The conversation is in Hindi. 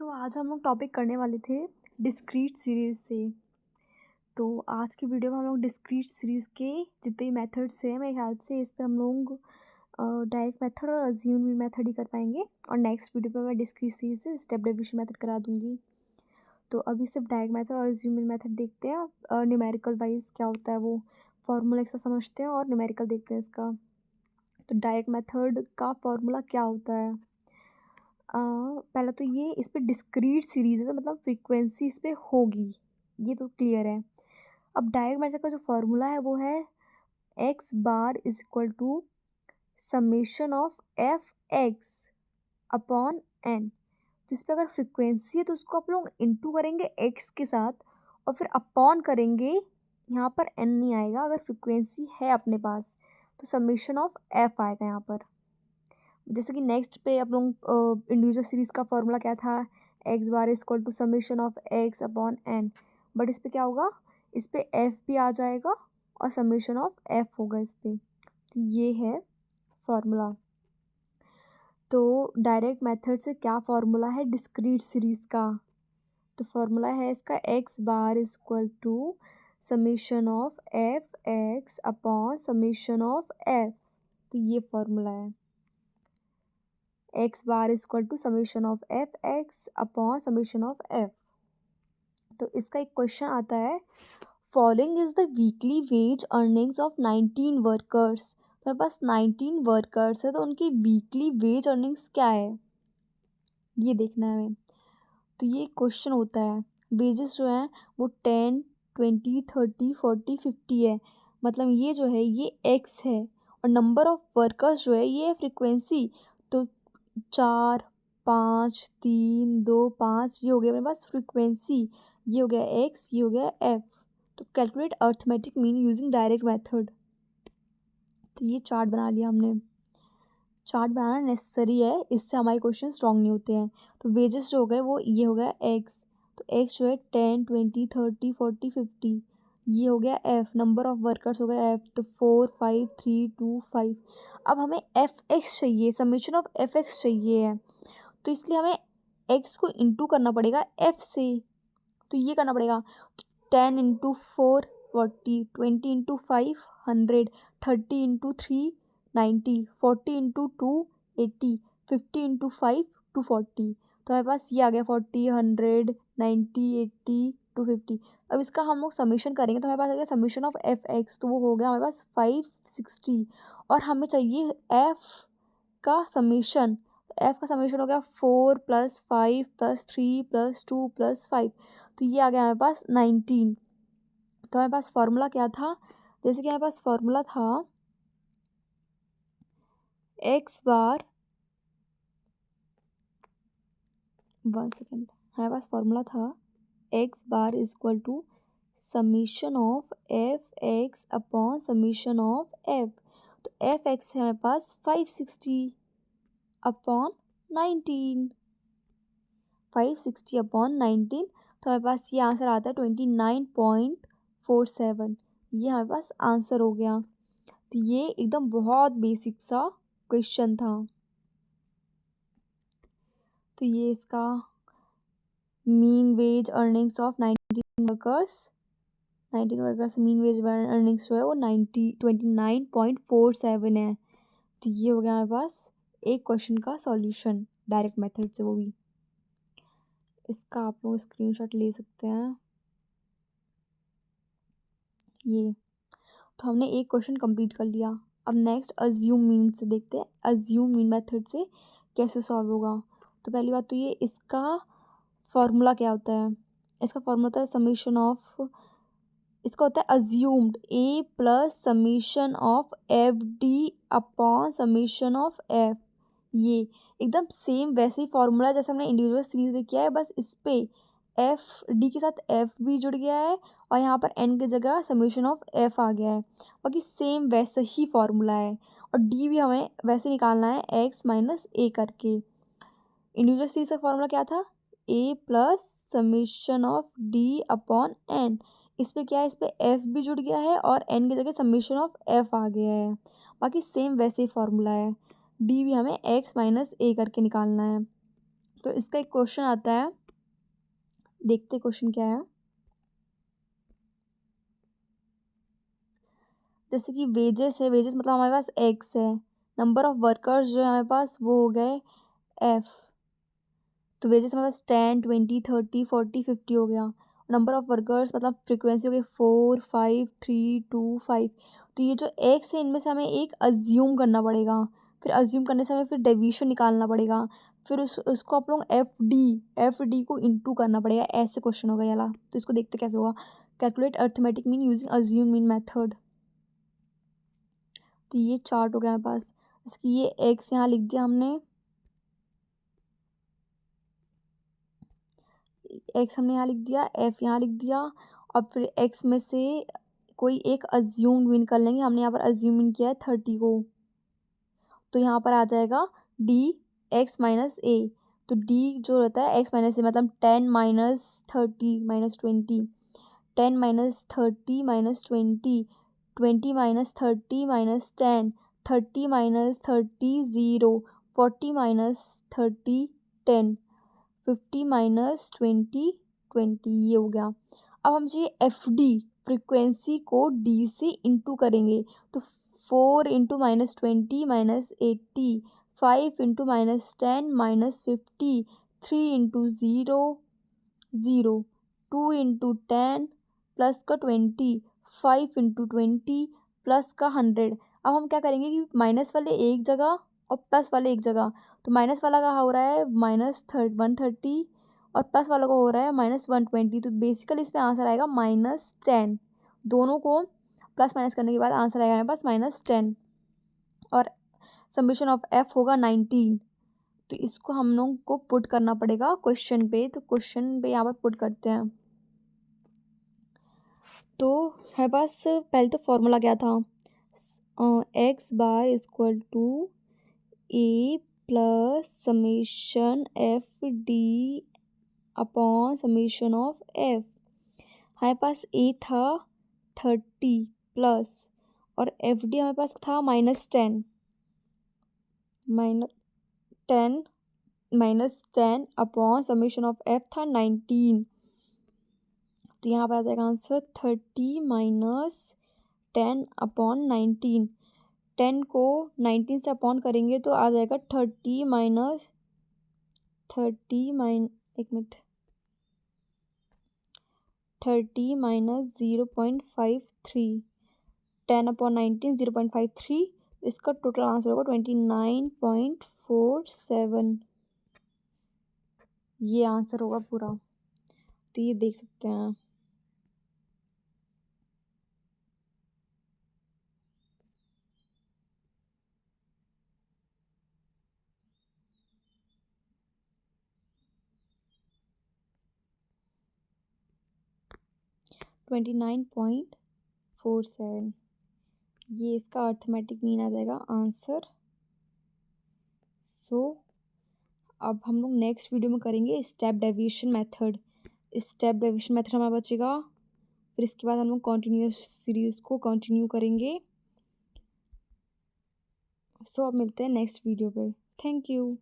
आज हम लोग टॉपिक करने वाले थे डिस्क्रीट सीरीज़ से। तो आज की वीडियो में हम लोग डिस्क्रीट सीरीज़ के जितने मेथड्स हैं मेरे ख्याल से इस पे हम लोग डायरेक्ट मेथड और अज्यूम मेथड ही कर पाएंगे। और नेक्स्ट वीडियो पे मैं डिस्क्रीट सीरीज़ से स्टेप डेविएशन मेथड करा दूंगी। तो अभी सिर्फ डायरेक्ट मेथड और अज्यूम मेथड देखते हैं। न्यूमेरिकल वाइज क्या होता है वो फॉर्मूला एक साथ समझते हैं और न्यूमेरिकल देखते हैं इसका। तो डायरेक्ट मेथड का फॉर्मूला क्या होता है? पहला तो ये इस पे डिस्क्रीट सीरीज़ है तो मतलब फ्रीक्वेंसी इस पे होगी, ये तो क्लियर है। अब डायरेक्ट मेथड का जो फॉर्मूला है वो है X bar is equal to summation of F X upon N. तो इस पर अगर फ्रीक्वेंसी है तो उसको आप लोग इंटू करेंगे एक्स के साथ और फिर अपॉन करेंगे, यहाँ पर एन नहीं आएगा। अगर फ्रीक्वेंसी है अपने पास तो समेशन ऑफ एफ आएगा यहाँ पर। जैसे कि नेक्स्ट पे आप लोग इंडिविजुअल सीरीज़ का फॉर्मूला क्या था, X bar is equal to summation of X upon N. But इस पे क्या होगा, इस पे एफ भी आ जाएगा और समेशन ऑफ एफ होगा इस पे। तो ये है फॉर्मूला। तो डायरेक्ट मेथड से क्या फॉर्मूला है डिस्क्रीट सीरीज़ का? तो फॉर्मूला है इसका X bar is equal to summation of F X upon summation of F. तो ये फॉर्मूला है X bar is equal to summation of F X upon summation of F. तो इसका एक क्वेश्चन आता है, following is the weekly wage earnings of 19 workers. तो मेरे पास 19 वर्कर्स है तो उनकी वीकली वेज अर्निंग्स क्या है ये देखना है हमें। तो ये क्वेश्चन होता है, वेजेस जो हैं वो 10 20 30 40 50 है। मतलब ये जो है ये एक्स है और नंबर ऑफ वर्कर्स जो है ये है फ्रिक्वेंसी। तो 4 5 3 2 5 ये हो गया मेरे पास फ्रीक्वेंसी, ये हो गया एक्स, ये हो गया एफ। तो calculate arithmetic mean using direct method. तो ये चार्ट बना लिया हमने। चार्ट बनाना नेसेसरी है, इससे हमारे क्वेश्चन स्ट्रॉन्ग नहीं होते हैं। तो वेजेस जो हो गए वो ये हो गया एक्स। तो एक्स जो है 10 20 30 40 50। ये हो गया एफ, नंबर ऑफ वर्कर्स हो गया एफ। तो 4 5 3 2 5। अब हमें एफ एक्स चाहिए, समेशन ऑफ एफ एक्स चाहिए है। तो इसलिए हमें एक्स को इंटू करना पड़ेगा एफ से। तो ये करना पड़ेगा 10 into 4 40, 20 into 5 100, 30 into 3 90, 40 into 2 80, 50 into 5 240। तो हमारे पास ये आ गया 40 100 90 80 250। अब इसका हम लोग समीशन करेंगे तो हमारे पास आ गया समीशन ऑफ एफ एक्स। तो वो हो गया हमारे पास 560 और हमें चाहिए एफ का समीशन। एफ का समीशन हो गया 4 + 5 + 3 + 2 + 5। तो ये आ गया हमारे पास 19। तो हमारे पास फॉर्मूला क्या था, जैसे कि हमारे पास फॉर्मूला था एक्स बार, 1 सेकेंड, हमारे पास फॉर्मूला था X bar is equal to summation of F X upon summation of F. तो एफ एक्स है हमारे पास 560 अपॉन 19, 560 अपॉन 19। तो हमारे पास ये आंसर आता है 29.47। ये हमारे पास आंसर हो गया। तो ये एकदम बहुत बेसिक सा क्वेश्चन था। तो ये इसका mean wage earnings of 19 workers, 19 workers mean wage earnings जो है वो 29.47 है। तो ये हो गया हमारे पास एक क्वेश्चन का सॉल्यूशन डायरेक्ट मेथड से, वो भी इसका आप लोग स्क्रीनशॉट ले सकते हैं। ये तो हमने एक क्वेश्चन कंप्लीट कर लिया। अब नेक्स्ट अज्यूम मीन से देखते हैं, अज्यूम मीन मेथड से कैसे सॉल्व होगा। तो पहली बात तो ये इसका फॉर्मूला क्या होता है, इसका फॉर्मूला होता है समीशन ऑफ, इसका होता है assumed A plus summation of F D upon summation of F. ये एकदम सेम वैसे ही फॉर्मूला जैसे हमने इंडिविजुअल सीरीज में किया है, बस इस पे एफ डी के साथ एफ भी जुड़ गया है और यहाँ पर एन की जगह समीशन ऑफ एफ आ गया है। बाकी सेम वैसे ही फॉर्मूला है और डी भी हमें वैसे निकालना है एक्स माइनस ए करके। इंडिविजुअल सीरीज का फॉर्मूला क्या था, A plus summation of D upon N. इस पे क्या है, इस पे एफ भी जुड़ गया है और एन की जगह समीशन ऑफ एफ आ गया है। बाकी सेम वैसे ही फॉर्मूला है, डी भी हमें एक्स माइनस ए करके निकालना है। तो इसका एक क्वेश्चन आता है, देखते क्वेश्चन क्या है। जैसे कि वेजेस है, वेजेस मतलब हमारे पास एक्स है, नंबर ऑफ वर्कर्स जो है हमारे पास वो हो गए एफ। तो वेजेस हमारे पास 10, 20, 30, 40, 50 हो गया। नंबर ऑफ वर्कर्स मतलब फ्रीक्वेंसी हो गई 4, 5, 3, 2, 5। तो ये जो एक्स है इनमें से हमें एक अज्यूम करना पड़ेगा, फिर अज्यूम करने से हमें फिर डेविएशन निकालना पड़ेगा, फिर उसको आप लोग एफ डी को इंटू करना पड़ेगा। ऐसे क्वेश्चन होगा ये वाला। तो इसको देखते कैसे होगा। Calculate arithmetic mean using assume mean method. तो ये चार्ट हो गया हमारे पास। इसकी ये एक्स यहाँ लिख दिया हमने, एक्स हमने यहाँ लिख दिया, एफ यहाँ लिख दिया, और फिर एक्स में से कोई एक अज्यूम विन कर लेंगे। हमने यहाँ पर अज्यूम इन किया है 30 को, तो यहाँ पर आ जाएगा डी एक्स माइनस ए। तो डी जो रहता है एक्स माइनस ए मतलब 10 minus 30 minus 20, 10 minus 30 minus 20, 20 minus 30 minus 10, 30 minus 30 0, 40 minus 30 10, 50 minus 20 20। ये हो गया। अब हम चाहिए एफ डी, फ्रिक्वेंसी को डी से इंटू करेंगे। तो 4 into minus 20 minus 80, 5 into minus 10 minus 50, 3 into 0 0, 2 into 10 plus का 20, 5 इंटू 20 प्लस का 100। अब हम क्या करेंगे कि माइनस वाले एक जगह और प्लस वाले एक जगह। तो माइनस वाला का हो रहा है माइनस 130 और प्लस वाला का हो रहा है माइनस 120। तो बेसिकली इसमें आंसर आएगा -10। दोनों को प्लस माइनस करने के बाद आंसर आएगा हमारे पास -10। और समीशन ऑफ एफ होगा 19। तो इसको हम लोग को पुट करना पड़ेगा क्वेश्चन पे। तो क्वेश्चन पे यहाँ पर पुट करते हैं। तो हमारे पास पहले तो फॉर्मूला क्या था, X bar equal to A plus summation F D upon summation of F. हमारे पास ए था 30 प्लस और एफ डी हमारे पास था -10, -10 अपॉन समीशन ऑफ एफ था 19। तो यहाँ पर आ जाएगा आंसर 30 माइनस 10 अपॉन 19। 10 को 19 से अपॉन करेंगे तो आ जाएगा 30 माइनस 0.53। 10 अपॉन 19 0.53। इसका टोटल आंसर होगा 29.47। ये आंसर होगा पूरा। तो ये देख सकते हैं। $29.47। ये इसका अर्थमेटिक मीन आ जाएगा आंसर। सो अब हम लोग नेक्स्ट वीडियो में करेंगे step deviation method. Step deviation method हमारा बचेगा। फिर इसके बाद हम लोग कॉन्टिन्यूस सीरीज़ को कंटिन्यू करेंगे। सो अब मिलते हैं नेक्स्ट वीडियो पे। Thank you.